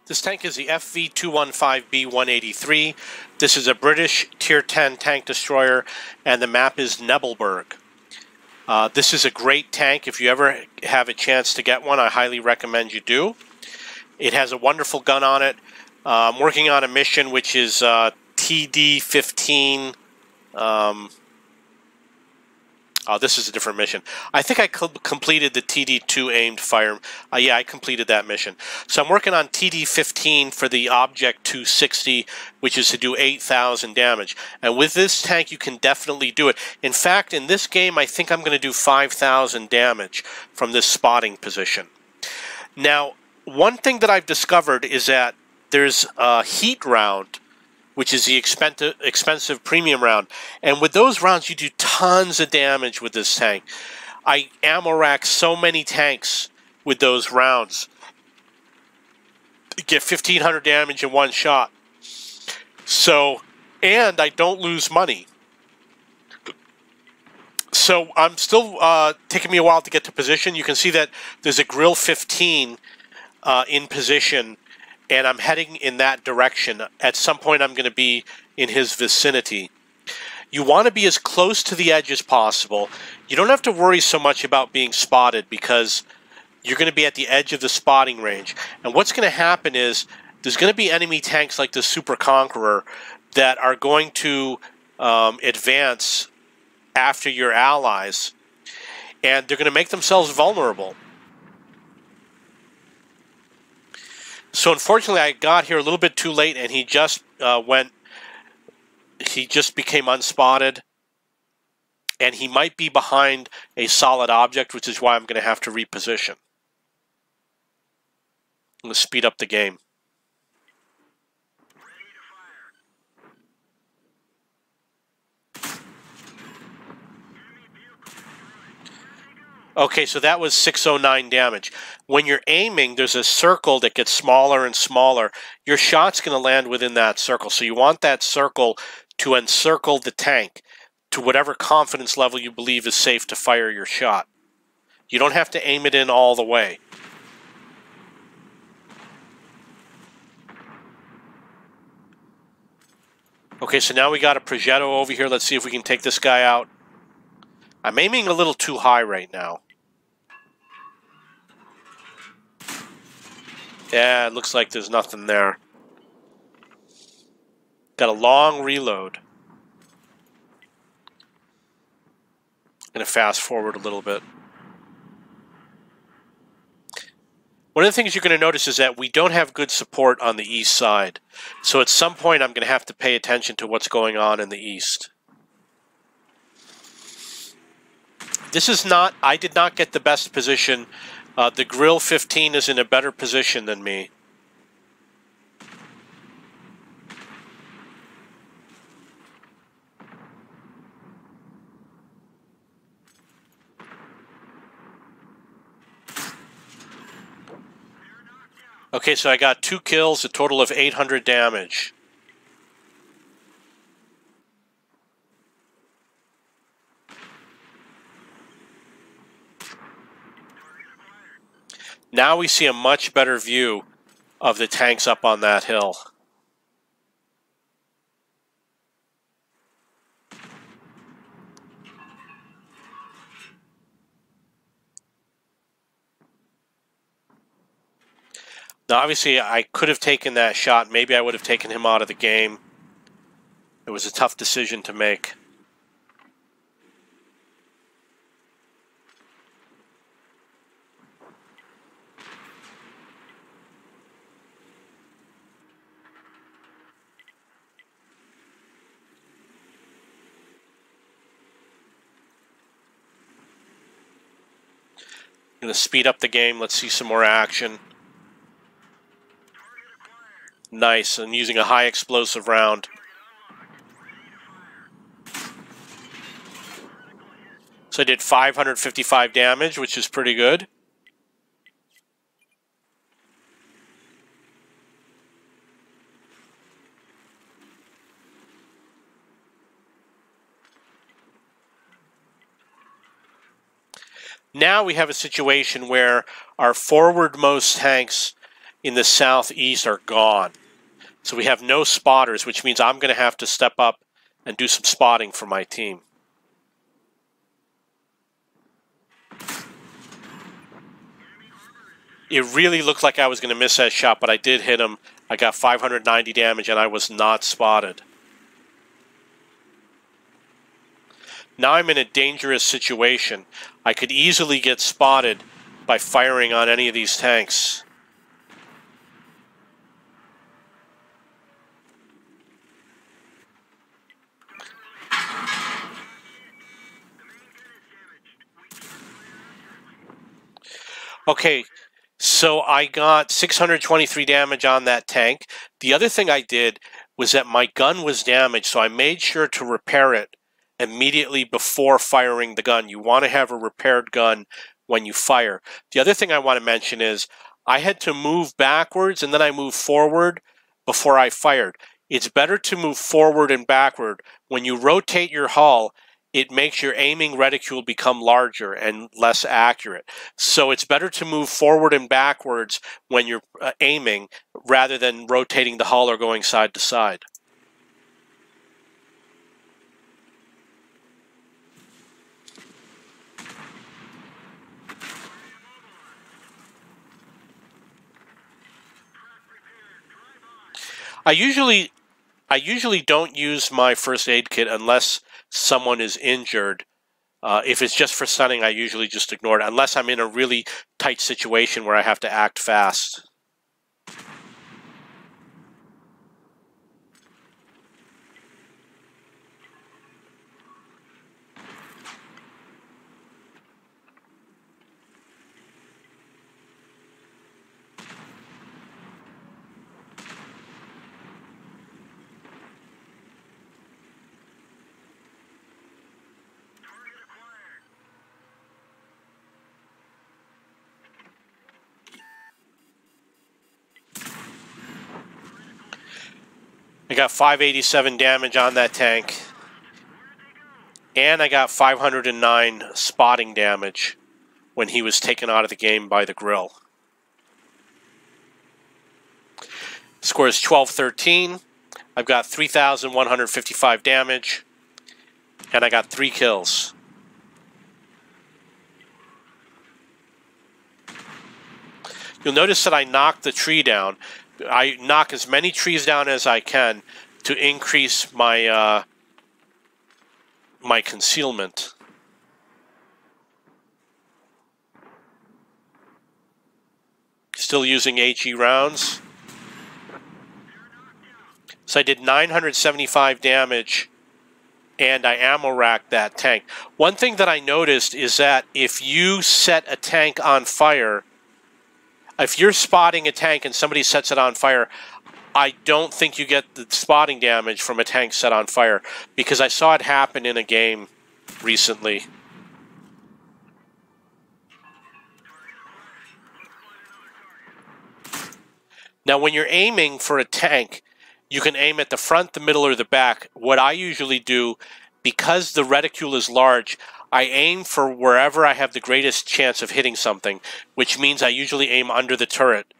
This tank is the FV215b 183. This is a British Tier 10 tank destroyer, and the map is Nebelberg. This is a great tank. If you ever have a chance to get one, I highly recommend you do. It has a wonderful gun on it. I'm working on a mission which is TD15. Oh, this is a different mission. I think I completed the TD2 aimed fire. Yeah, I completed that mission. So I'm working on TD15 for the Object 260, which is to do 8,000 damage. And with this tank, you can definitely do it. In fact, in this game, I think I'm going to do 5,000 damage from this spotting position. Now, one thing that I've discovered is that there's a heat round, which is the expensive premium round. And with those rounds, you do tons of damage with this tank. I ammo rack so many tanks with those rounds. You get 1,500 damage in one shot. So, and I don't lose money. So I'm still taking me a while to get to position. You can see that there's a Grill 15 in position, and I'm heading in that direction. At some point, I'm going to be in his vicinity. You want to be as close to the edge as possible. You don't have to worry so much about being spotted because you're going to be at the edge of the spotting range. And what's going to happen is there's going to be enemy tanks like the Super Conqueror that are going to advance after your allies, and they're going to make themselves vulnerable. So unfortunately, I got here a little bit too late, and he just became unspotted, and he might be behind a solid object, which is why I'm going to have to reposition. I'm going to speed up the game. Okay, so that was 609 damage. When you're aiming, there's a circle that gets smaller and smaller. Your shot's going to land within that circle. So you want that circle to encircle the tank to whatever confidence level you believe is safe to fire your shot. You don't have to aim it in all the way. Okay, so now we got a Progetto over here. Let's see if we can take this guy out. I'm aiming a little too high right now. Yeah, it looks like there's nothing there. Got a long reload. I'm going to fast forward a little bit. One of the things you're going to notice is that we don't have good support on the east side. So at some point I'm going to have to pay attention to what's going on in the east. This is not, I did not get the best position. The Grill 15 is in a better position than me. Okay, so I got 2 kills, a total of 800 damage. Now we see a much better view of the tanks up on that hill. Now obviously I could have taken that shot. Maybe I would have taken him out of the game. It was a tough decision to make. I'm going to speed up the game. Let's see some more action. Nice, and using a high explosive round. So I did 555 damage, which is pretty good. Now we have a situation where our forwardmost tanks in the southeast are gone. So we have no spotters, which means I'm going to have to step up and do some spotting for my team. It really looked like I was going to miss that shot, but I did hit him. I got 590 damage, and I was not spotted. Now I'm in a dangerous situation. I could easily get spotted by firing on any of these tanks. Okay, so I got 623 damage on that tank. The other thing I did was that my gun was damaged, so I made sure to repair it immediately before firing the gun. You want to have a repaired gun when you fire. The other thing I want to mention is I had to move backwards and then I moved forward before I fired. It's better to move forward and backward. When you rotate your hull, it makes your aiming reticule become larger and less accurate. So it's better to move forward and backwards when you're aiming rather than rotating the hull or going side to side. I usually don't use my first aid kit unless someone is injured. If it's just for stunning, I usually just ignore it, unless I'm in a really tight situation where I have to act fast. I got 587 damage on that tank, and I got 509 spotting damage when he was taken out of the game by the grill. Score is 12-13. I've got 3,155 damage, and I got 3 kills. You'll notice that I knocked the tree down. I knock as many trees down as I can to increase my my concealment. Still using HE rounds. So I did 975 damage, and I ammo racked that tank. One thing that I noticed is that if you set a tank on fire, if you're spotting a tank and somebody sets it on fire, I don't think you get the spotting damage from a tank set on fire, because I saw it happen in a game recently. Now, when you're aiming for a tank, you can aim at the front, the middle, or the back. What I usually do, because the reticule is large, I aim for wherever I have the greatest chance of hitting something, which means I usually aim under the turret,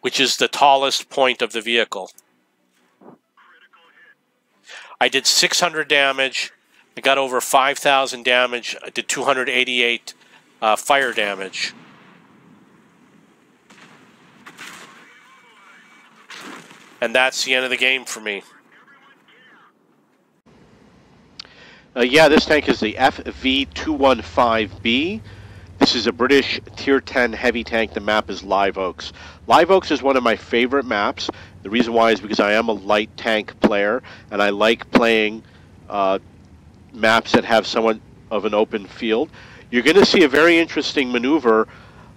which is the tallest point of the vehicle. I did 600 damage. I got over 5,000 damage. I did 288 fire damage. And that's the end of the game for me. Yeah, this tank is the FV215b. This is a British Tier 10 heavy tank. The map is Live Oaks. Live Oaks is one of my favorite maps. The reason why is because I am a light tank player, and I like playing maps that have somewhat of an open field. You're going to see a very interesting maneuver.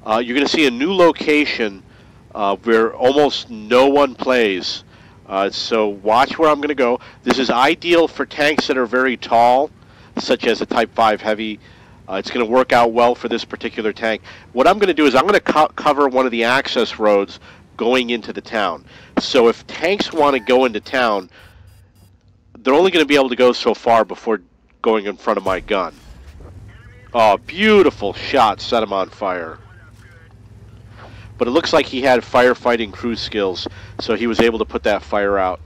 You're going to see a new location where almost no one plays. So watch where I'm going to go. This is ideal for tanks that are very tall, such as a Type 5 Heavy. It's going to work out well for this particular tank. What I'm going to do is I'm going to cover one of the access roads going into the town. So if tanks want to go into town, they're only going to be able to go so far before going in front of my gun. Oh, beautiful shot. Set him on fire. But it looks like he had firefighting crew skills, so he was able to put that fire out.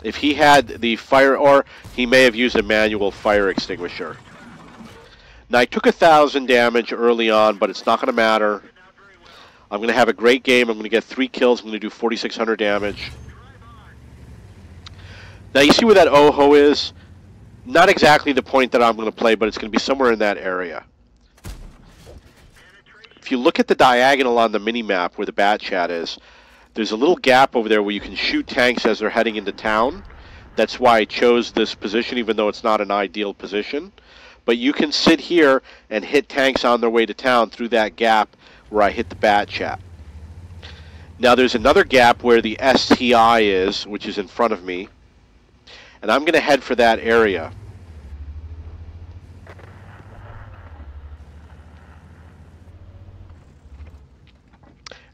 If he had the fire, or he may have used a manual fire extinguisher. Now, I took 1,000 damage early on, but it's not going to matter. I'm going to have a great game. I'm going to get 3 kills. I'm going to do 4,600 damage. Now, you see where that Oho is? Not exactly the point that I'm going to play, but it's going to be somewhere in that area. If you look at the diagonal on the mini-map where the bat chat is, there's a little gap over there where you can shoot tanks as they're heading into town. That's why I chose this position, even though it's not an ideal position. But you can sit here and hit tanks on their way to town through that gap where I hit the bat chat. Now there's another gap where the STI is, which is in front of me. And I'm going to head for that area.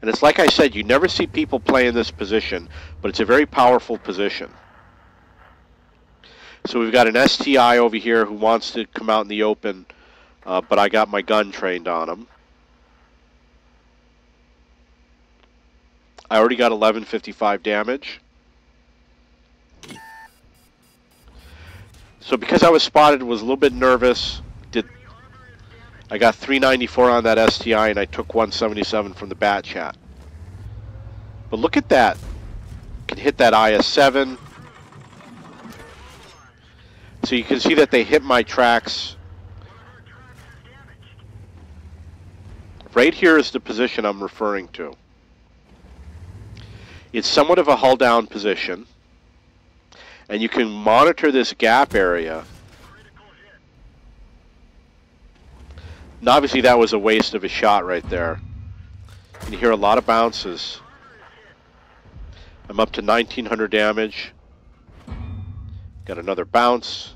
And it's like I said, you never see people play in this position, but it's a very powerful position. So we've got an STI over here who wants to come out in the open, but I got my gun trained on him. I already got 1155 damage. So because I was spotted, was a little bit nervous. I got 394 on that STI, and I took 177 from the bat chat. But look at that. Can hit that IS-7. So you can see that they hit my tracks. Right here is the position I'm referring to. It's somewhat of a hull down position. And you can monitor this gap area. And obviously that was a waste of a shot right there. You can hear a lot of bounces. I'm up to 1900 damage. Got another bounce.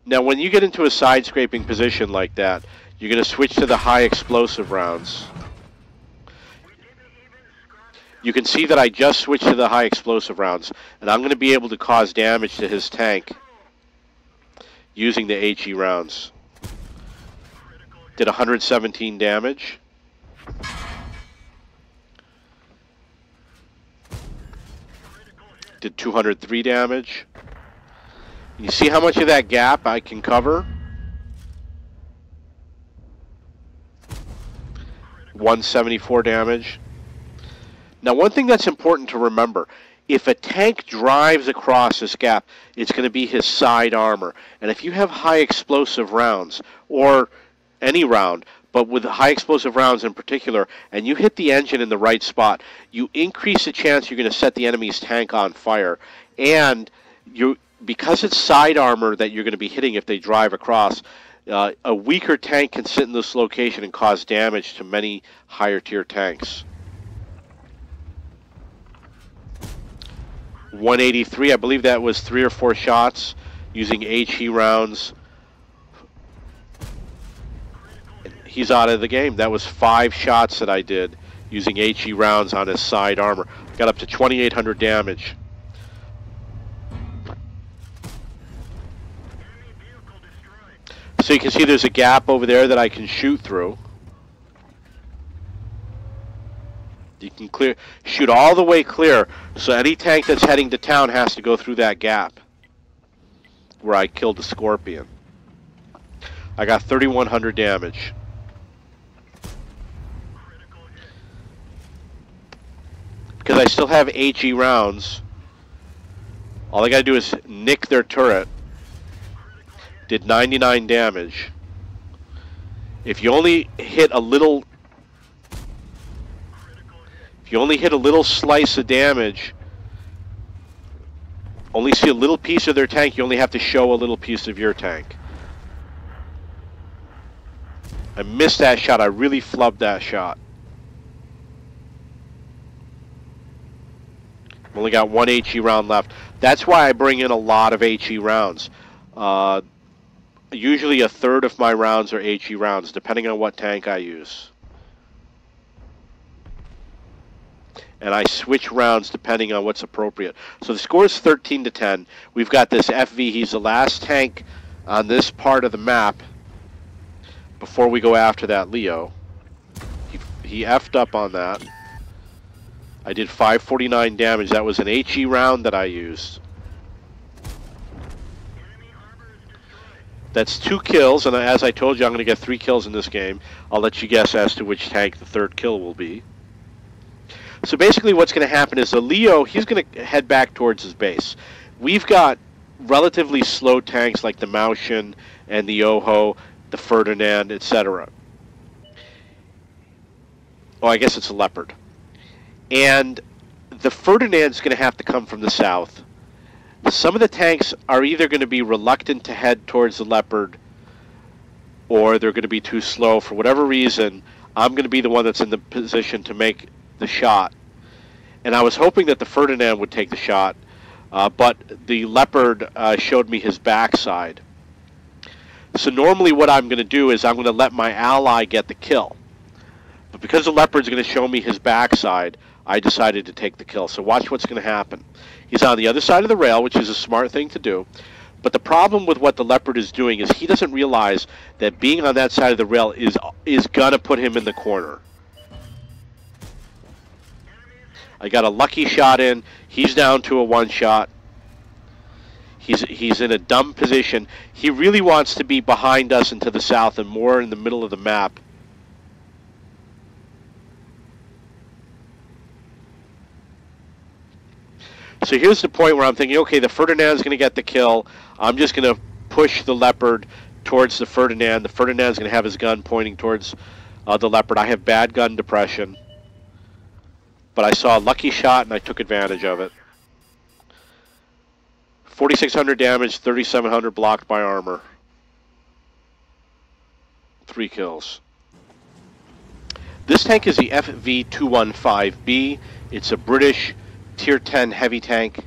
Now when you get into a side scraping position like that, you're going to switch to the high explosive rounds. You can see that I just switched to the high explosive rounds, and I'm going to be able to cause damage to his tank using the HE rounds. Did 117 damage. Did 203 damage. You see how much of that gap I can cover? 174 damage. Now, one thing that's important to remember, if a tank drives across this gap, it's going to be his side armor. And if you have high explosive rounds, or any round, but with high explosive rounds in particular, and you hit the engine in the right spot, you increase the chance you're going to set the enemy's tank on fire. And because it's side armor that you're going to be hitting if they drive across, a weaker tank can sit in this location and cause damage to many higher tier tanks. 183, I believe that was 3 or 4 shots using HE rounds. He's out of the game. That was 5 shots that I did using HE rounds on his side armor. Got up to 2,800 damage. So you can see there's a gap over there that I can shoot through. You can shoot all the way clear, so any tank that's heading to town has to go through that gap where I killed the Scorpion. I got 3,100 damage. Because I still have HE rounds, all I gotta do is nick their turret. Did 99 damage. If you only hit a little slice of damage, only see a little piece of their tank, you only have to show a little piece of your tank. I missed that shot. I really flubbed that shot. I've only got 1 HE round left. That's why I bring in a lot of HE rounds. Usually a third of my rounds are HE rounds, depending on what tank I use. And I switch rounds depending on what's appropriate. So the score is 13-10. We've got this FV. He's the last tank on this part of the map before we go after that Leo. He effed up on that. I did 549 damage. That was an HE round that I used. That's 2 kills, and as I told you, I'm going to get 3 kills in this game. I'll let you guess as to which tank the 3rd kill will be. So basically what's going to happen is the Leo, he's going to head back towards his base. We've got relatively slow tanks like the Maushin and the Oho, the Ferdinand, etc. Oh, I guess it's a Leopard. And the Ferdinand's going to have to come from the south. Some of the tanks are either going to be reluctant to head towards the Leopard, or they're going to be too slow. For whatever reason, I'm going to be the one that's in the position to make the shot. And I was hoping that the Ferdinand would take the shot, but the Leopard showed me his backside. So normally what I'm going to do is I'm going to let my ally get the kill. But because the Leopard's going to show me his backside, I decided to take the kill. So watch what's going to happen. He's on the other side of the rail, which is a smart thing to do. But the problem with what the Leopard is doing is he doesn't realize that being on that side of the rail is going to put him in the corner. I got a lucky shot in. He's down to a 1-shot. He's in a dumb position. He really wants to be behind us and to the south and more in the middle of the map. So here's the point where I'm thinking, okay, the Ferdinand's going to get the kill. I'm just going to push the Leopard towards the Ferdinand. The Ferdinand's going to have his gun pointing towards the Leopard. I have bad gun depression. But I saw a lucky shot and I took advantage of it. 4,600 damage, 3,700 blocked by armor. 3 kills. This tank is the FV215b. It's a British Tier 10 heavy tank.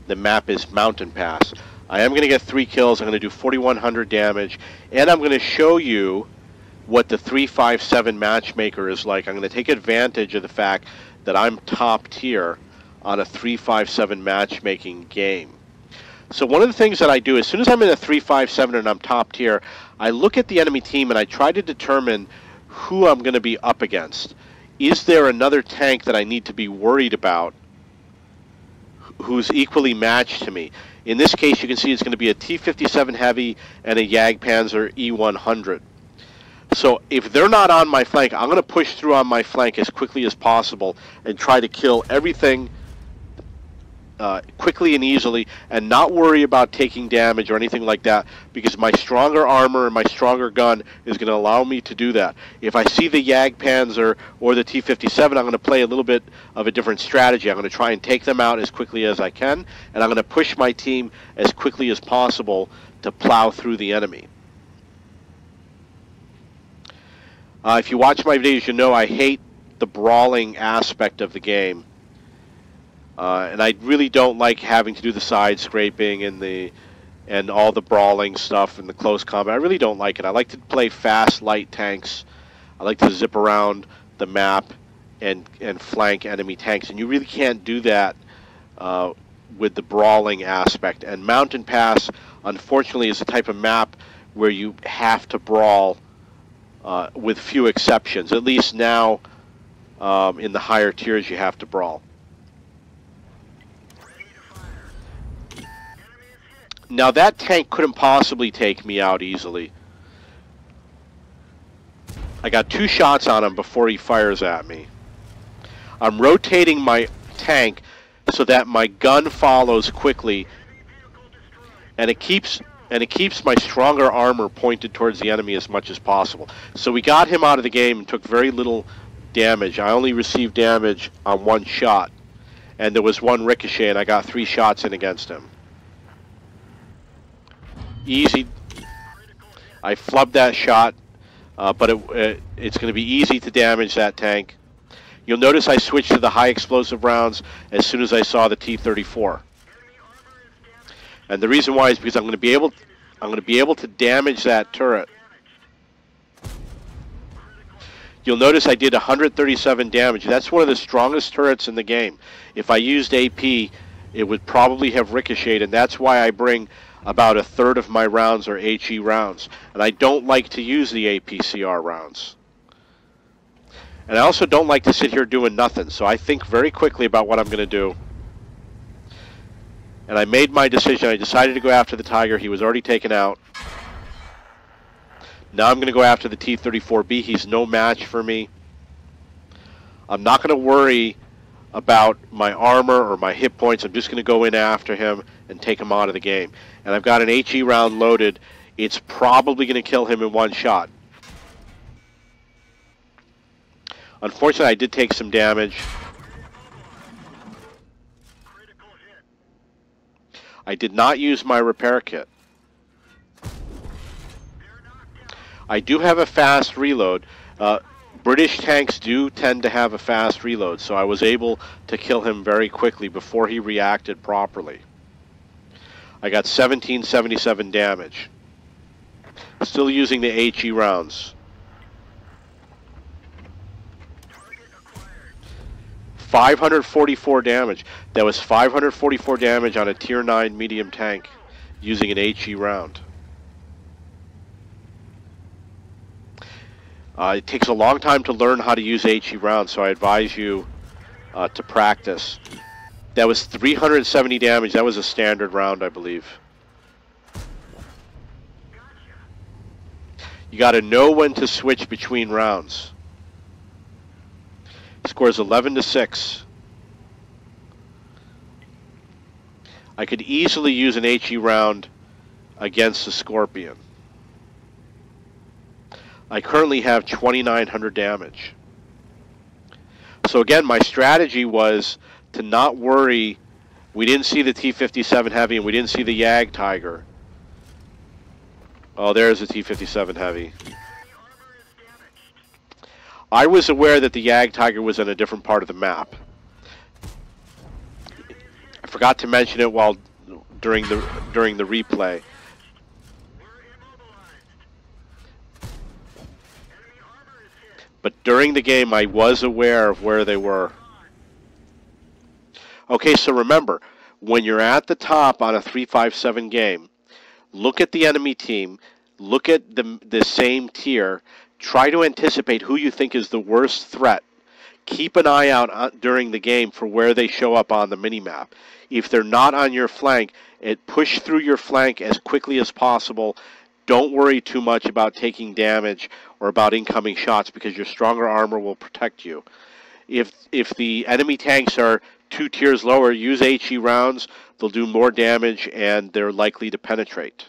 The map is Mountain Pass. I am going to get 3 kills. I'm going to do 4,100 damage. And I'm going to show you what the 357 matchmaker is like. I'm going to take advantage of the fact that I'm top tier on a 357 matchmaking game. So one of the things that I do, as soon as I'm in a 357 and I'm top tier, I look at the enemy team and I try to determine who I'm going to be up against. Is there another tank that I need to be worried about who's equally matched to me? In this case, you can see it's going to be a T-57 Heavy and a Jagdpanzer E-100. So if they're not on my flank, I'm going to push through on my flank as quickly as possible and try to kill everything quickly and easily and not worry about taking damage or anything like that, because my stronger armor and my stronger gun is going to allow me to do that. If I see the Jagdpanzer or the T-57, I'm going to play a little bit of a different strategy. I'm going to try and take them out as quickly as I can, and I'm going to push my team as quickly as possible to plow through the enemy. If you watch my videos, you know I hate the brawling aspect of the game. And I really don't like having to do the side scraping and all the brawling stuff and the close combat. I really don't like it. I like to play fast, light tanks. I like to zip around the map and flank enemy tanks. And you really can't do that with the brawling aspect. And Mountain Pass, unfortunately, is the type of map where you have to brawl with few exceptions. At least now in the higher tiers you have to brawl. Now that tank couldn't possibly take me out easily. I got 2 shots on him before he fires at me. I'm rotating my tank so that my gun follows quickly, and it keeps my stronger armor pointed towards the enemy as much as possible. So we got him out of the game and took very little damage. I only received damage on 1 shot, and there was 1 ricochet, and I got 3 shots in against him. Easy. I flubbed that shot, but it's going to be easy to damage that tank. You'll notice I switched to the high explosive rounds as soon as I saw the T-34. And the reason why is because I'm going to be able to damage that turret. You'll notice I did 137 damage. That's one of the strongest turrets in the game. If I used AP, it would probably have ricocheted, and that's why I bring about a third of my rounds are HE rounds, and I don't like to use the APCR rounds. And I also don't like to sit here doing nothing, so I think very quickly about what I'm going to do. And I made my decision. I decided to go after the Tiger. He was already taken out. Now I'm going to go after the T-34B. He's no match for me. I'm not going to worry about my armor or my hit points. I'm just going to go in after him and take him out of the game. And I've got an HE round loaded. It's probably going to kill him in one shot. Unfortunately, I did take some damage. I did not use my repair kit. I do have a fast reload. British tanks do tend to have a fast reload, so I was able to kill him very quickly before he reacted properly. I got 1777 damage. Still using the HE rounds. 544 damage. That was 544 damage on a tier 9 medium tank using an HE round. It takes a long time to learn how to use HE rounds, so I advise you to practice. That was 370 damage. That was a standard round, I believe. You got to know when to switch between rounds. Scores 11-6. I could easily use an HE round against the Scorpion. I currently have 2,900 damage. So again, my strategy was to not worry. We didn't see the T-57 Heavy and we didn't see the YAG Tiger. Oh, there's the T-57 Heavy. I was aware that the YAG Tiger was on a different part of the map. I forgot to mention it while during the replay. But during the game, I was aware of where they were. Okay, so remember, when you're at the top on a 3-5-7 game, look at the enemy team, look at the same tier, try to anticipate who you think is the worst threat. Keep an eye out during the game for where they show up on the minimap. If they're not on your flank, push through your flank as quickly as possible. Don't worry too much about taking damage or about incoming shots because your stronger armor will protect you. If the enemy tanks are 2 tiers lower, use HE rounds. They'll do more damage and they're likely to penetrate.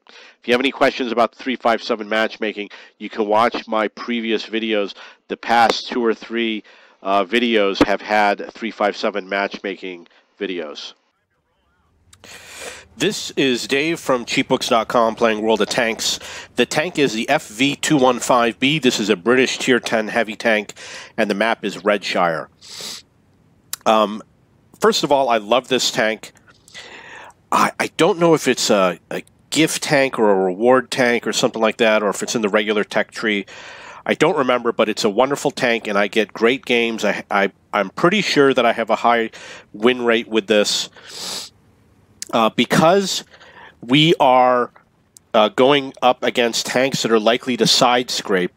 If you have any questions about the 3-5-7 matchmaking, you can watch my previous videos. The past 2 or 3 videos have had 3-5-7 matchmaking videos. This is Dave from cheapbooks.com playing World of Tanks. The tank is the FV215b. This is a British Tier 10 heavy tank, and the map is Redshire. First of all, I love this tank. I don't know if it's a gift tank or a reward tank or something like that, or if it's in the regular tech tree. I don't remember, but it's a wonderful tank, and I get great games. I'm pretty sure that I have a high win rate with this. Because we are going up against tanks that are likely to side scrape,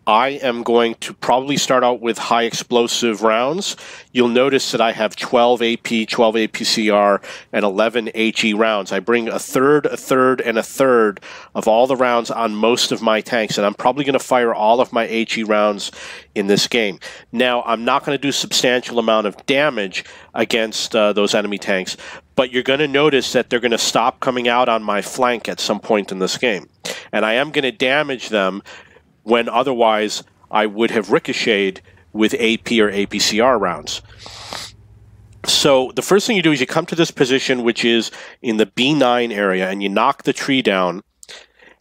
I am going to probably start out with high explosive rounds. You'll notice that I have 12 AP, 12 APCR, and 11 HE rounds. I bring a third, and a third of all the rounds on most of my tanks, and I'm probably going to fire all of my HE rounds in this game. Now, I'm not going to do substantial amount of damage against those enemy tanks, but you're going to notice that they're going to stop coming out on my flank at some point in this game. And I am going to damage them when otherwise I would have ricocheted with AP or APCR rounds. So the first thing you do is you come to this position, which is in the B9 area, and you knock the tree down,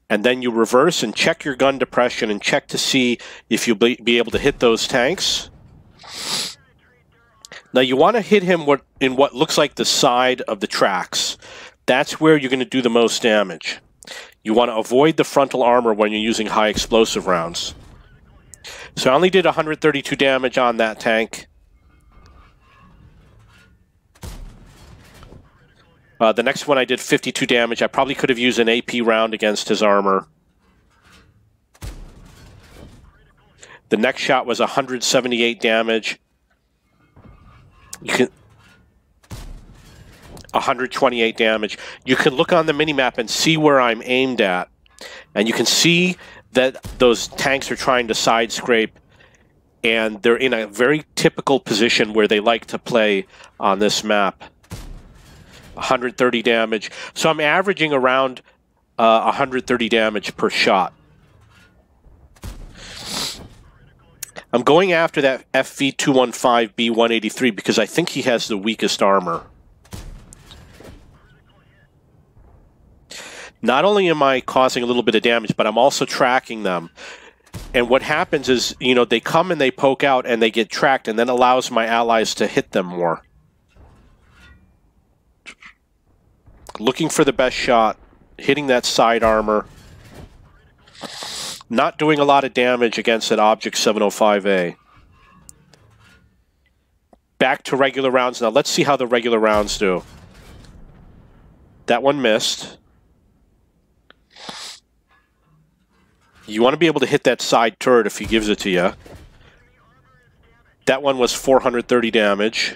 and then you reverse and check your gun depression and check to see if you'll be able to hit those tanks. Now you want to hit him in what looks like the side of the tracks. That's where you're going to do the most damage. You want to avoid the frontal armor when you're using high explosive rounds. So I only did 132 damage on that tank. The next one I did 52 damage. I probably could have used an AP round against his armor. The next shot was 178 damage. You can 128 damage. You can look on the minimap and see where I'm aimed at. And you can see that those tanks are trying to side scrape, and they're in a very typical position where they like to play on this map. 130 damage. So I'm averaging around 130 damage per shot. I'm going after that FV215b 183 because I think he has the weakest armor. Not only am I causing a little bit of damage, but I'm also tracking them. And what happens is, you know, they come and they poke out and they get tracked, and then allows my allies to hit them more. Looking for the best shot, hitting that side armor. Not doing a lot of damage against that Object 705A. Back to regular rounds now. Let's see how the regular rounds do. That one missed. You want to be able to hit that side turret if he gives it to you. That one was 430 damage.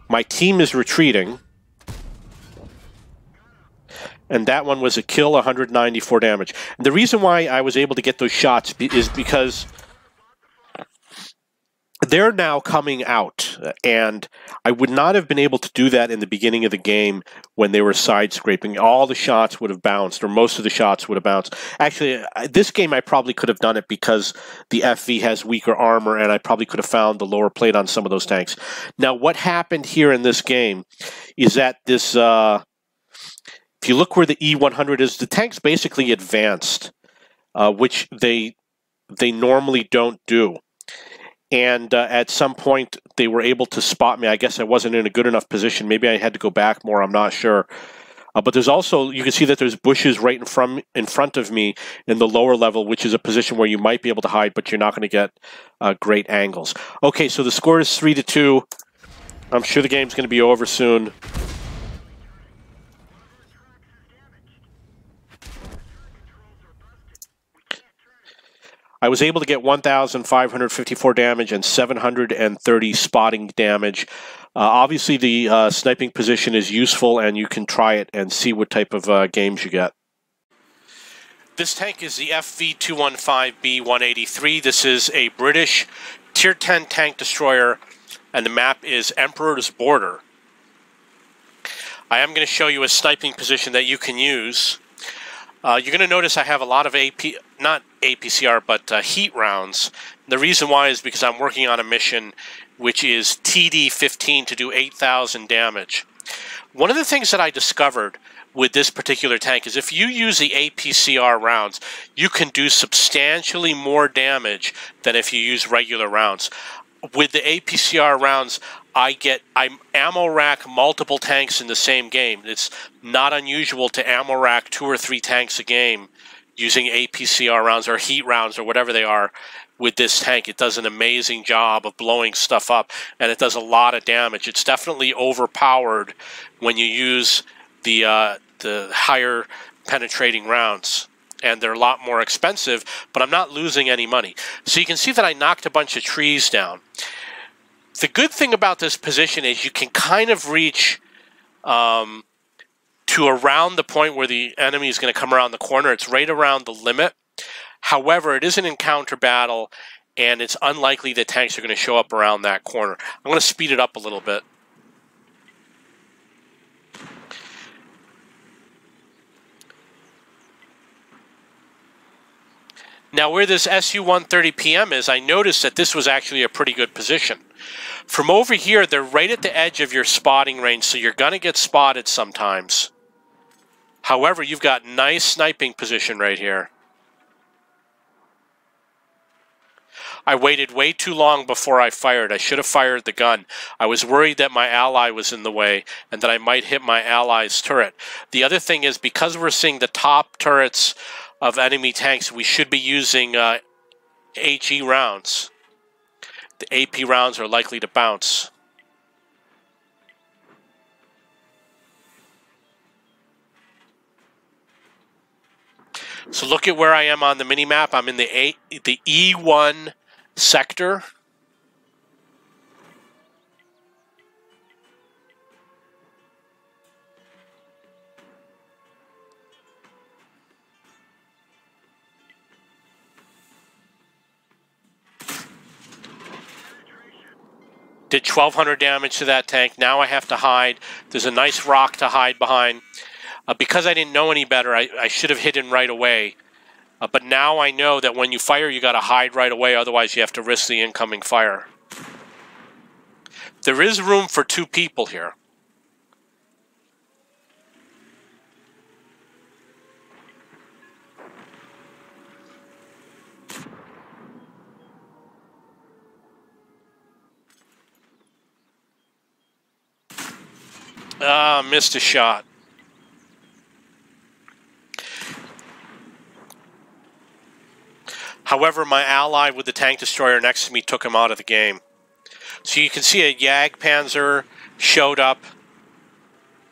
My team is retreating. And that one was a kill, 194 damage. And the reason why I was able to get those shots is because they're now coming out. And I would not have been able to do that in the beginning of the game when they were side scraping. All the shots would have bounced, or most of the shots would have bounced. Actually, this game I probably could have done it because the FV has weaker armor, and I probably could have found the lower plate on some of those tanks. Now, what happened here in this game is that this... if you look where the E100 is, the tank's basically advanced, which they normally don't do. And at some point, they were able to spot me. I guess I wasn't in a good enough position. Maybe I had to go back more. I'm not sure. But there's also, you can see that there's bushes right in front of me in the lower level, which is a position where you might be able to hide, but you're not going to get great angles. Okay, so the score is 3-2. I'm sure the game's going to be over soon. I was able to get 1,554 damage and 730 spotting damage. Obviously, the sniping position is useful, and you can try it and see what type of games you get. This tank is the FV215b 183. This is a British Tier 10 tank destroyer, and the map is Emperor's Border. I am going to show you a sniping position that you can use. You're going to notice I have a lot of not APCR, but heat rounds. The reason why is because I'm working on a mission which is TD15 to do 8,000 damage. One of the things that I discovered with this particular tank is if you use the APCR rounds, you can do substantially more damage than if you use regular rounds. With the APCR rounds, I ammo rack multiple tanks in the same game. It's not unusual to ammo rack 2 or 3 tanks a game using APCR rounds or heat rounds or whatever they are with this tank. It does an amazing job of blowing stuff up, and it does a lot of damage. It's definitely overpowered when you use the higher penetrating rounds, and they're a lot more expensive, but I'm not losing any money. So you can see that I knocked a bunch of trees down. The good thing about this position is you can kind of reach to around the point where the enemy is going to come around the corner. It's right around the limit. However, it is an encounter battle, and it's unlikely that tanks are going to show up around that corner. I'm going to speed it up a little bit. Now, where this SU-130PM is, I noticed that this was actually a pretty good position. From over here, they're right at the edge of your spotting range, so you're going to get spotted sometimes. However, you've got nice sniping position right here. I waited way too long before I fired. I should have fired the gun. I was worried that my ally was in the way and that I might hit my ally's turret. The other thing is, because we're seeing the top turrets of enemy tanks, we should be using HE rounds. The AP rounds are likely to bounce. So look at where I am on the mini-map. I'm in the E1 sector. Did 1,200 damage to that tank. Now I have to hide. There's a nice rock to hide behind. Because I didn't know any better, I should have hidden right away. But now I know that when you fire, you got to hide right away. Otherwise, you have to risk the incoming fire. There is room for 2 people here. Missed a shot. However, my ally with the tank destroyer next to me took him out of the game. So you can see a Jagdpanzer showed up,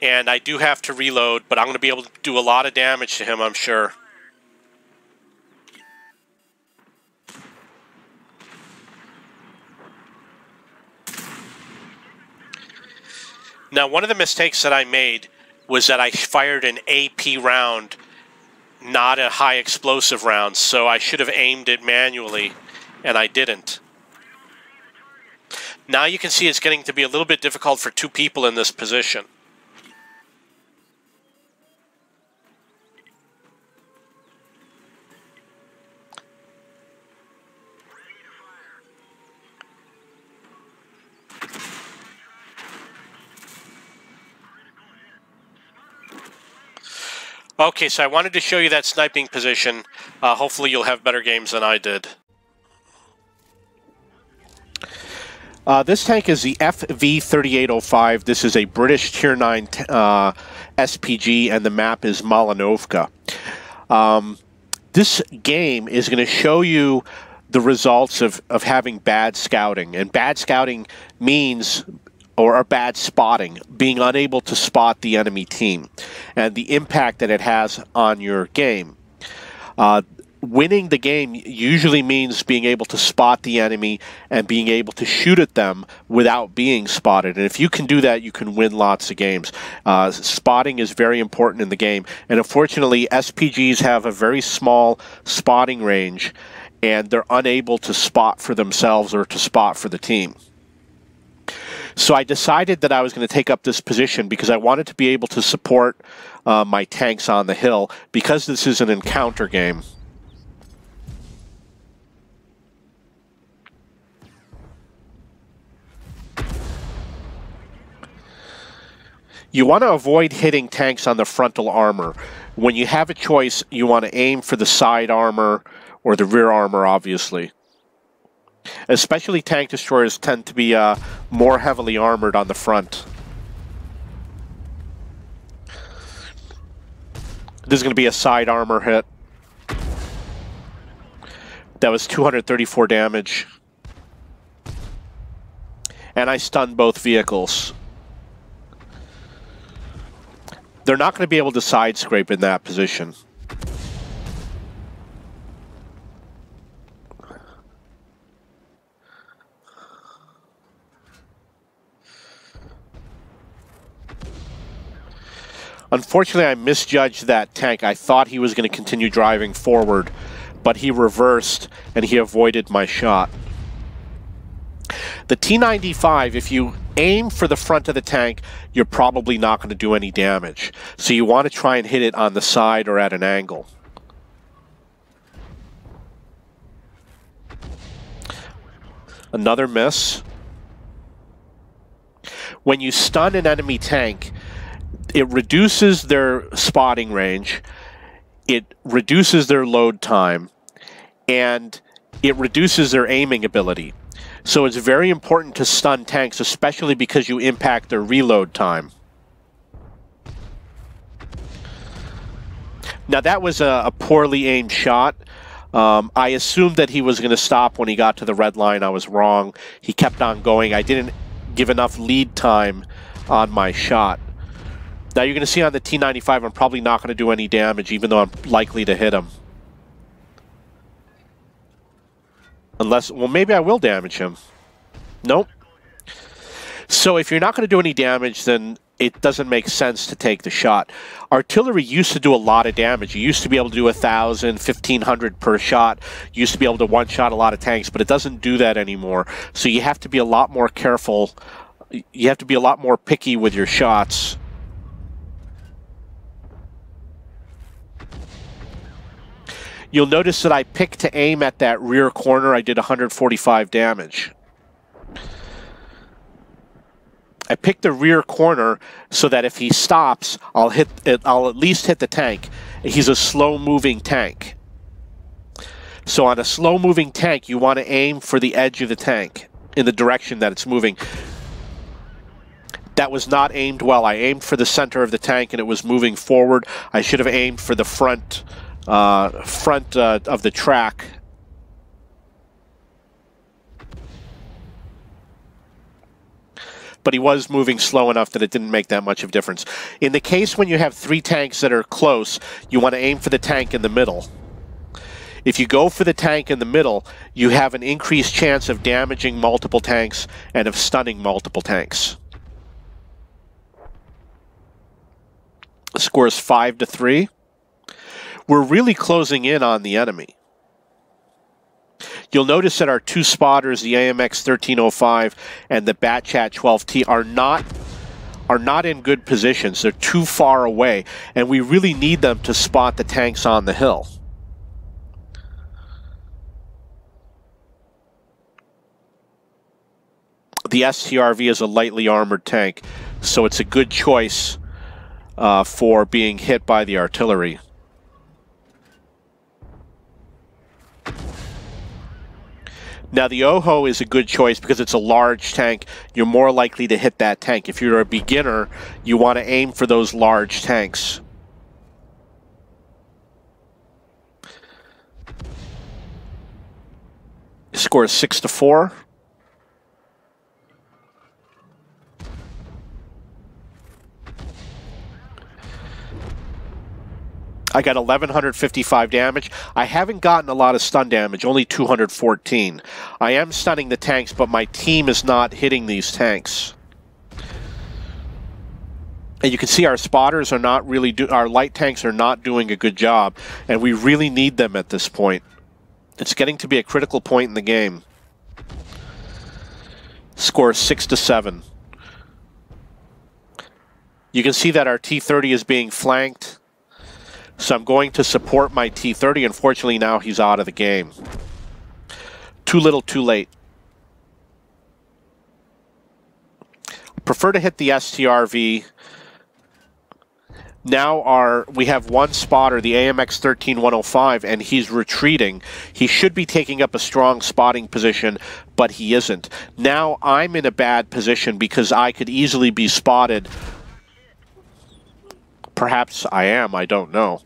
and I do have to reload, but I'm going to be able to do a lot of damage to him, I'm sure. Now, one of the mistakes that I made was that I fired an AP round, not a high explosive round, so I should have aimed it manually, and I didn't. Now you can see it's getting to be a little bit difficult for 2 people in this position. Okay, so I wanted to show you that sniping position. Hopefully you'll have better games than I did. This tank is the FV215b. This is a British Tier 9 SPG, and the map is Malinovka. This game is going to show you the results of having bad scouting. And bad scouting means, or bad spotting, being unable to spot the enemy team, and the impact that it has on your game. Winning the game usually means being able to spot the enemy and being able to shoot at them without being spotted. And if you can do that, you can win lots of games. Spotting is very important in the game. And unfortunately, SPGs have a very small spotting range, and they're unable to spot for themselves or to spot for the team. So I decided that I was going to take up this position because I wanted to be able to support my tanks on the hill, because this is an encounter game. You want to avoid hitting tanks on the frontal armor. When you have a choice, you want to aim for the side armor or the rear armor, obviously. Especially tank destroyers tend to be more heavily armored on the front. This is going to be a side armor hit. That was 234 damage. And I stunned both vehicles. They're not going to be able to side scrape in that position. Unfortunately, I misjudged that tank. I thought he was going to continue driving forward, but he reversed and he avoided my shot. The T-95, if you aim for the front of the tank, you're probably not going to do any damage. So you want to try and hit it on the side or at an angle. Another miss. When you stun an enemy tank, it reduces their spotting range, it reduces their load time, and it reduces their aiming ability. So it's very important to stun tanks, especially because you impact their reload time. Now that was a poorly aimed shot. I assumed that he was going to stop when he got to the red line. I was wrong. He kept on going. I didn't give enough lead time on my shot. Now you're going to see on the T-95 I'm probably not going to do any damage, even though I'm likely to hit him. Unless, well, maybe I will damage him. Nope. So if you're not going to do any damage, then it doesn't make sense to take the shot. Artillery used to do a lot of damage. You used to be able to do 1,000, 1,500 per shot. You used to be able to one-shot a lot of tanks, but it doesn't do that anymore. So you have to be a lot more careful. You have to be a lot more picky with your shots. You'll notice that I picked to aim at that rear corner. I did 145 damage. I picked the rear corner so that if he stops, I'll at least hit the tank. He's a slow-moving tank. So on a slow-moving tank, you want to aim for the edge of the tank in the direction that it's moving. That was not aimed well. I aimed for the center of the tank and it was moving forward. I should have aimed for the front of the track. But he was moving slow enough that it didn't make that much of a difference. In the case when you have 3 tanks that are close, you want to aim for the tank in the middle. If you go for the tank in the middle, you have an increased chance of damaging multiple tanks and of stunning multiple tanks. The score is 5-3. We're really closing in on the enemy. You'll notice that our 2 spotters, the AMX 1305 and the Batchat 12T, are not in good positions. They're too far away, and we really need them to spot the tanks on the hill. The STRV is a lightly armored tank, so it's a good choice for being hit by the artillery. Now the OHO is a good choice because it's a large tank. You're more likely to hit that tank. If you're a beginner, you want to aim for those large tanks. The score is 6-4. I got 1,155 damage. I haven't gotten a lot of stun damage, only 214. I am stunning the tanks, but my team is not hitting these tanks. And you can see our spotters are not really our light tanks are not doing a good job, and we really need them at this point. It's getting to be a critical point in the game. Score 6-7. You can see that our T-30 is being flanked. So I'm going to support my T-30. Unfortunately, now he's out of the game. Too little, too late. Prefer to hit the STRV. Now we have 1 spotter, the AMX 13105, and he's retreating. He should be taking up a strong spotting position, but he isn't. Now I'm in a bad position because I could easily be spotted. Perhaps I am, I don't know.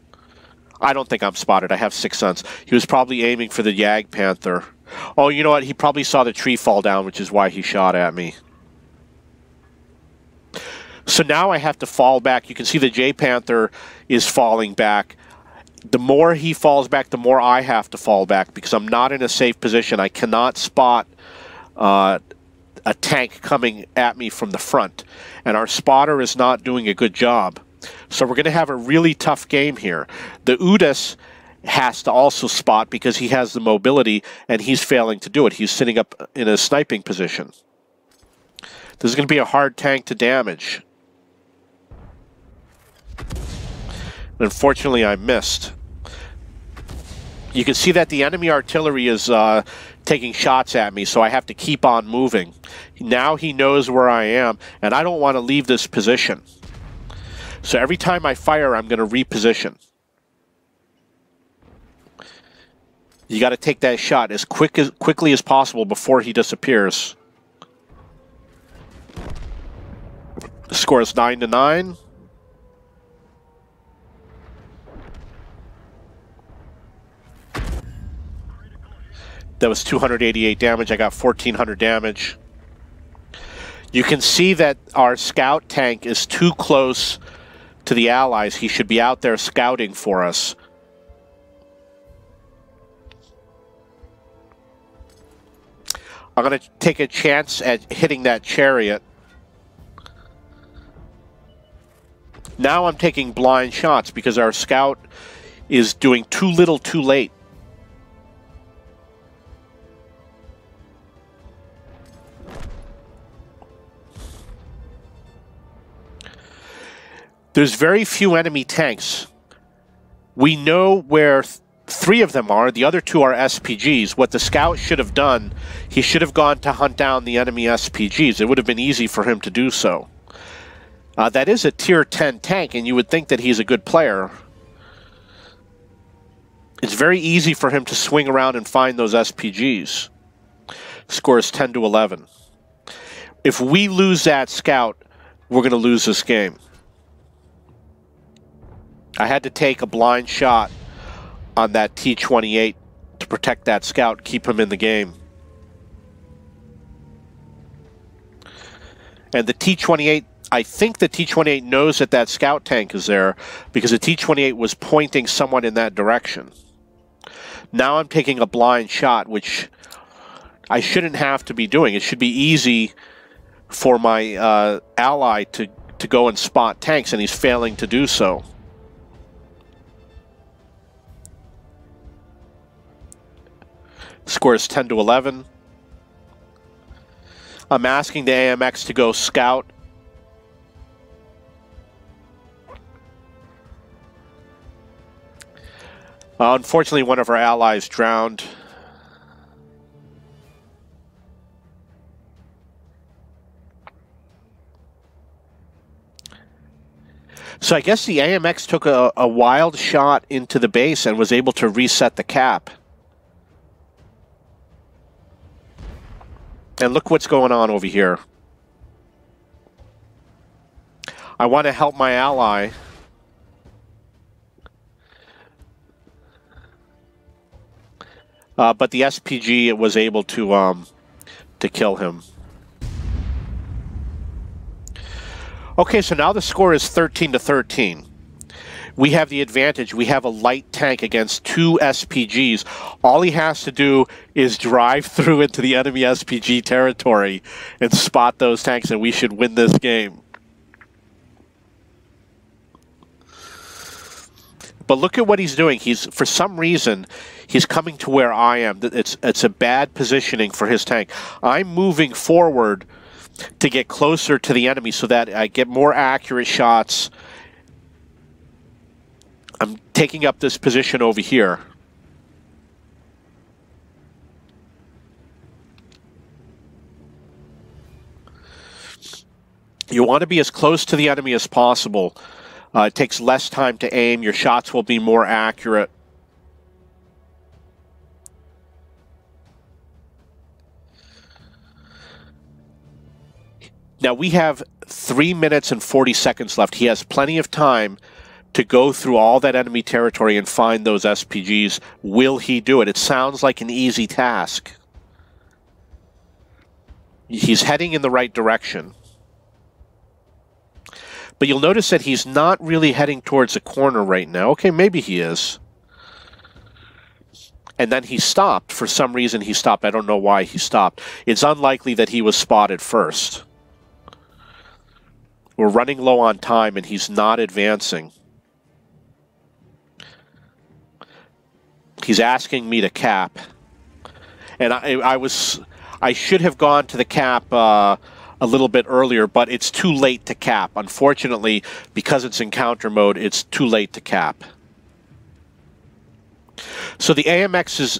I don't think I'm spotted. I have 6 suns. He was probably aiming for the Jag Panther. Oh, you know what? He probably saw the tree fall down, which is why he shot at me. So now I have to fall back. You can see the J Panther is falling back. The more he falls back, the more I have to fall back because I'm not in a safe position. I cannot spot a tank coming at me from the front. And our spotter is not doing a good job. So we're going to have a really tough game here. The UDAS has to also spot because he has the mobility and he's failing to do it. He's sitting up in a sniping position. This is going to be a hard tank to damage. Unfortunately, I missed. You can see that the enemy artillery is taking shots at me, so I have to keep on moving. Now he knows where I am, and I don't want to leave this position. So every time I fire, I'm going to reposition. You got to take that shot as quickly as possible before he disappears. The score is 9-9. That was 288 damage. I got 1,400 damage. You can see that our scout tank is too close to the Allies. He should be out there scouting for us. I'm going to take a chance at hitting that chariot. Now I'm taking blind shots because our scout is doing too little too late. There's very few enemy tanks. We know where three of them are. The other two are SPGs. What the scout should have done, he should have gone to hunt down the enemy SPGs. It would have been easy for him to do so. That is a tier 10 tank, and you would think that he's a good player. It's very easy for him to swing around and find those SPGs. Score is 10-11. If we lose that scout, we're going to lose this game. I had to take a blind shot on that T-28 to protect that scout, keep him in the game. And the T-28, I think the T-28 knows that that scout tank is there because the T-28 was pointing someone in that direction. Now I'm taking a blind shot, which I shouldn't have to be doing. It should be easy for my ally to go and spot tanks, and he's failing to do so. Score is 10-11. I'm asking the AMX to go scout. Unfortunately, one of our allies drowned. So I guess the AMX took a wild shot into the base and was able to reset the cap. And look what's going on over here. I want to help my ally. But the SPG was able to kill him. Okay, so now the score is 13-13. We have the advantage. We have a light tank against two SPGs. All he has to do is drive through into the enemy SPG territory and spot those tanks, and we should win this game. But look at what he's doing. For some reason, he's coming to where I am. It's a bad positioning for his tank. I'm moving forward to get closer to the enemy so that I get more accurate shots. I'm taking up this position over here. You want to be as close to the enemy as possible. It takes less time to aim. Your shots will be more accurate. Now we have 3 minutes and 40 seconds left. He has plenty of time to go through all that enemy territory and find those SPGs. Will he do it? It sounds like an easy task. He's heading in the right direction. But you'll notice that he's not really heading towards a corner right now. Okay, maybe he is. And then he stopped. For some reason he stopped. I don't know why he stopped. It's unlikely that he was spotted first. We're running low on time and he's not advancing. He's asking me to cap. And I should have gone to the cap a little bit earlier, but it's too late to cap. Unfortunately, because it's encounter mode, it's too late to cap. So the AMX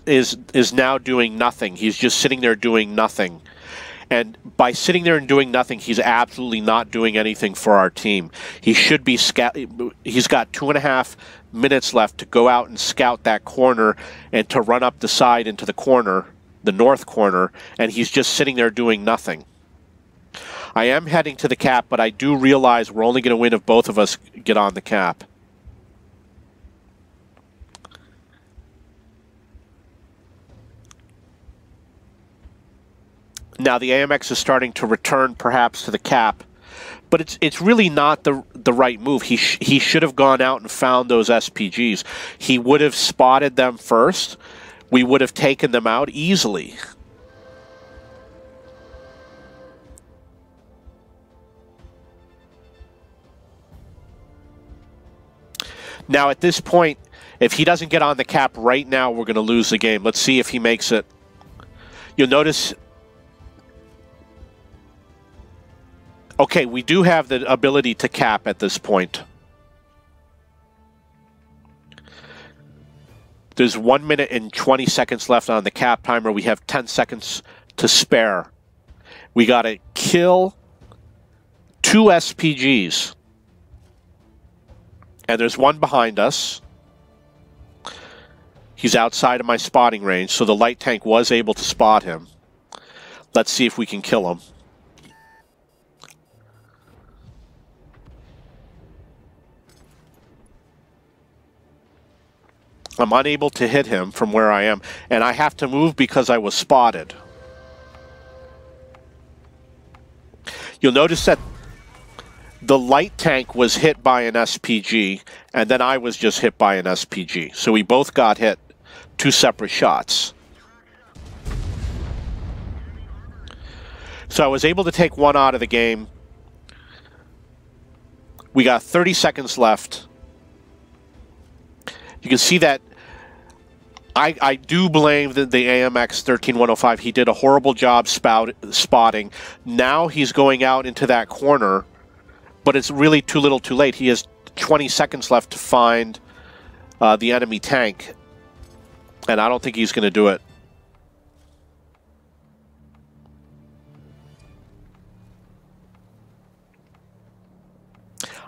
is now doing nothing. He's just sitting there doing nothing. And by sitting there and doing nothing, he's absolutely not doing anything for our team. He should be he's got 2.5 minutes left to go out and scout that corner and to run up the side into the corner, the north corner, and he's just sitting there doing nothing. I am heading to the cap, but I do realize we're only going to win if both of us get on the cap. Now the AMX is starting to return perhaps to the cap, but it's really not the right move. He should have gone out and found those SPGs. He would have spotted them first. We would have taken them out easily. Now, at this point, if he doesn't get on the cap right now, we're going to lose the game. Let's see if he makes it. You'll notice... Okay, we do have the ability to cap at this point. There's 1 minute and 20 seconds left on the cap timer. We have 10 seconds to spare. We got to kill 2 SPGs. And there's one behind us. He's outside of my spotting range, so the light tank was able to spot him. Let's see if we can kill him. I'm unable to hit him from where I am, and I have to move because I was spotted. You'll notice that the light tank was hit by an SPG, and then I was just hit by an SPG. So we both got hit 2 separate shots. So I was able to take one out of the game. We got 30 seconds left. You can see that I do blame the AMX 13105. He did a horrible job spotting. Now he's going out into that corner, but it's really too little too late. He has 20 seconds left to find the enemy tank, and I don't think he's going to do it.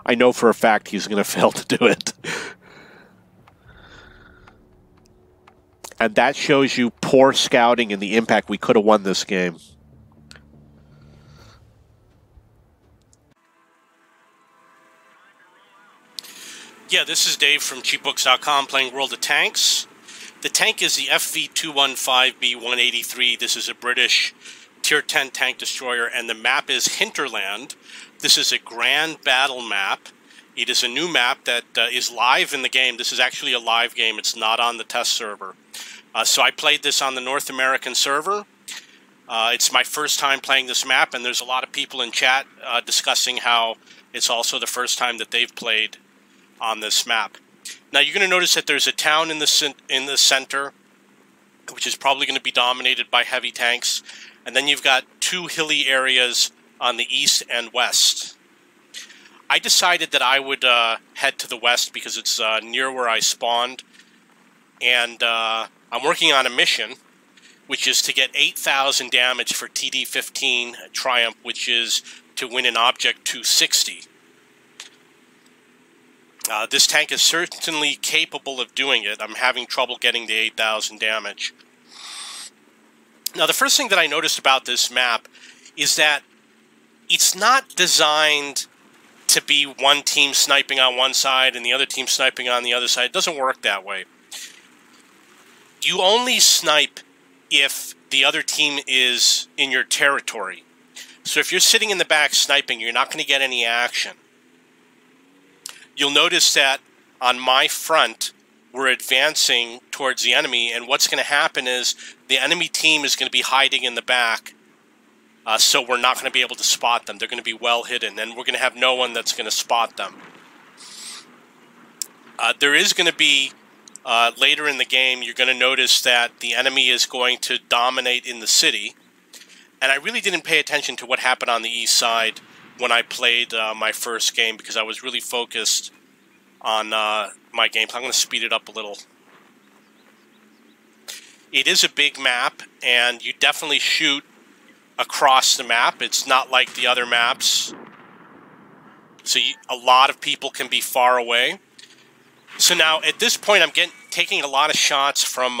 I know for a fact he's going to fail to do it. And that shows you poor scouting and the impact. We could have won this game. Yeah, this is Dave from cheapbooks.com playing World of Tanks. The tank is the FV215b 183. This is a British Tier 10 tank destroyer, and the map is Hinterland. This is a grand battle map. It is a new map that is live in the game. This is actually a live game. It's not on the test server. So I played this on the North American server. It's my first time playing this map, and there's a lot of people in chat discussing how it's also the first time that they've played on this map. Now you're going to notice that there's a town in the center, which is probably going to be dominated by heavy tanks, and then you've got 2 hilly areas on the east and west. I decided that I would head to the west because it's near where I spawned, and I'm working on a mission, which is to get 8,000 damage for TD15 Triumph, which is to win an Object 260. This tank is certainly capable of doing it. I'm having trouble getting the 8,000 damage. Now, the first thing that I noticed about this map is that it's not designed to be one team sniping on one side and the other team sniping on the other side. It doesn't work that way. You only snipe if the other team is in your territory. So if you're sitting in the back sniping, you're not going to get any action. You'll notice that on my front, we're advancing towards the enemy, and what's going to happen is the enemy team is going to be hiding in the back, so we're not going to be able to spot them. They're going to be well hidden, and we're going to have no one that's going to spot them. There is going to be, later in the game, you're going to notice that the enemy is going to dominate in the city, and I really didn't pay attention to what happened on the east side when I played my first game because I was really focused on my gameplay. I'm going to speed it up a little. It is a big map, and you definitely shoot across the map. It's not like the other maps. So a lot of people can be far away. So now, at this point, I'm taking a lot of shots from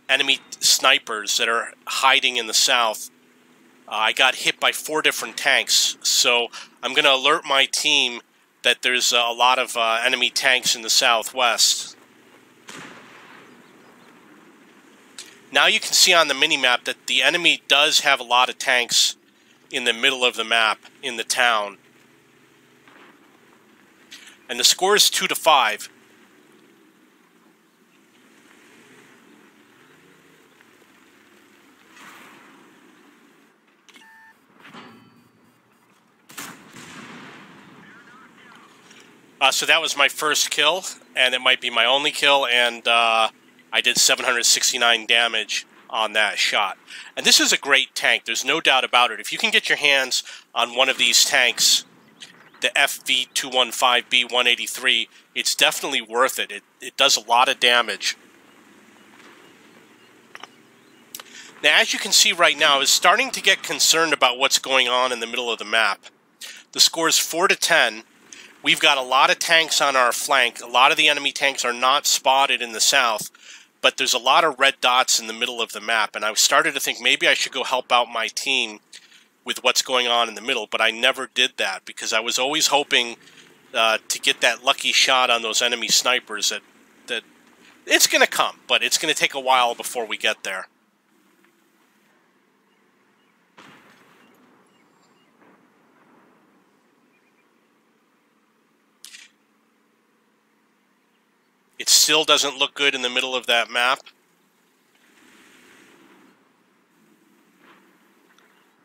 enemy snipers that are hiding in the south. I got hit by 4 different tanks, so I'm going to alert my team that there's a lot of enemy tanks in the southwest. Now you can see on the mini-map that the enemy does have a lot of tanks in the middle of the map, in the town. And the score is 2-5. So that was my first kill, and it might be my only kill, and I did 769 damage on that shot. And this is a great tank, there's no doubt about it. If you can get your hands on one of these tanks, the FV215b 183, it's definitely worth it. It does a lot of damage. Now, as you can see right now, I was starting to get concerned about what's going on in the middle of the map. The score is 4-10. We've got a lot of tanks on our flank. A lot of the enemy tanks are not spotted in the south, but there's a lot of red dots in the middle of the map, and I started to think maybe I should go help out my team with what's going on in the middle, but I never did that because I was always hoping to get that lucky shot on those enemy snipers that it's going to come, but it's going to take a while before we get there. It still doesn't look good in the middle of that map.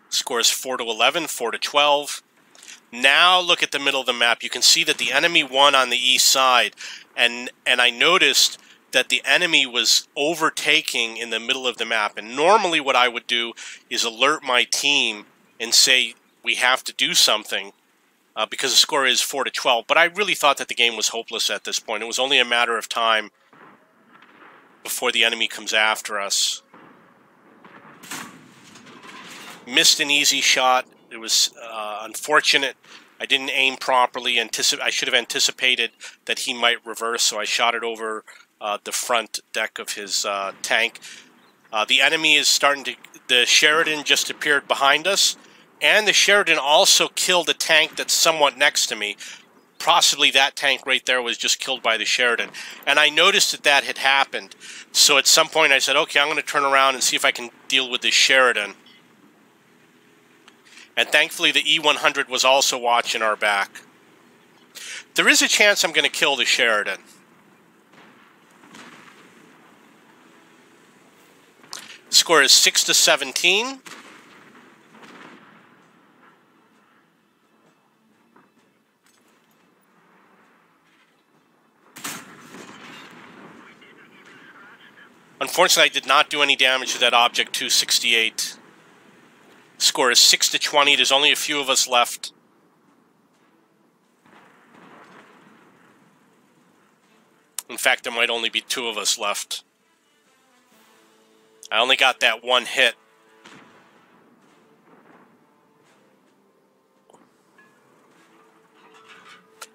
Score is 4-11, 4-12. Now look at the middle of the map. You can see that the enemy won on the east side, and I noticed that the enemy was overtaking in the middle of the map. And normally what I would do is alert my team and say we have to do something. Because the score is 4-12, but I really thought that the game was hopeless at this point. It was only a matter of time before the enemy comes after us. Missed an easy shot. It was unfortunate. I didn't aim properly. I should have anticipated that he might reverse, so I shot it over the front deck of his tank. The enemy is starting to... The Sheridan just appeared behind us. And the Sheridan also killed a tank that's somewhat next to me. Possibly that tank right there was just killed by the Sheridan. And I noticed that that had happened. So at some point I said, okay, I'm going to turn around and see if I can deal with this Sheridan. And thankfully the E100 was also watching our back. There is a chance I'm going to kill the Sheridan. The score is 6-17. Unfortunately, I did not do any damage to that Object 268. Score is 6-20. There's only a few of us left. In fact, there might only be 2 of us left. I only got that one hit.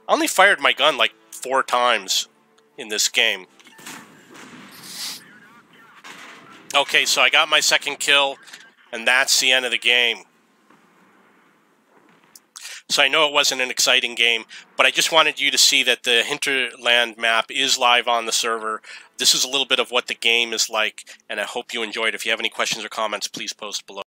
I only fired my gun like 4 times in this game. Okay, so I got my second kill, and that's the end of the game. So I know it wasn't an exciting game, but I just wanted you to see that the Hinterland map is live on the server. This is a little bit of what the game is like, and I hope you enjoyed. If you have any questions or comments, please post below.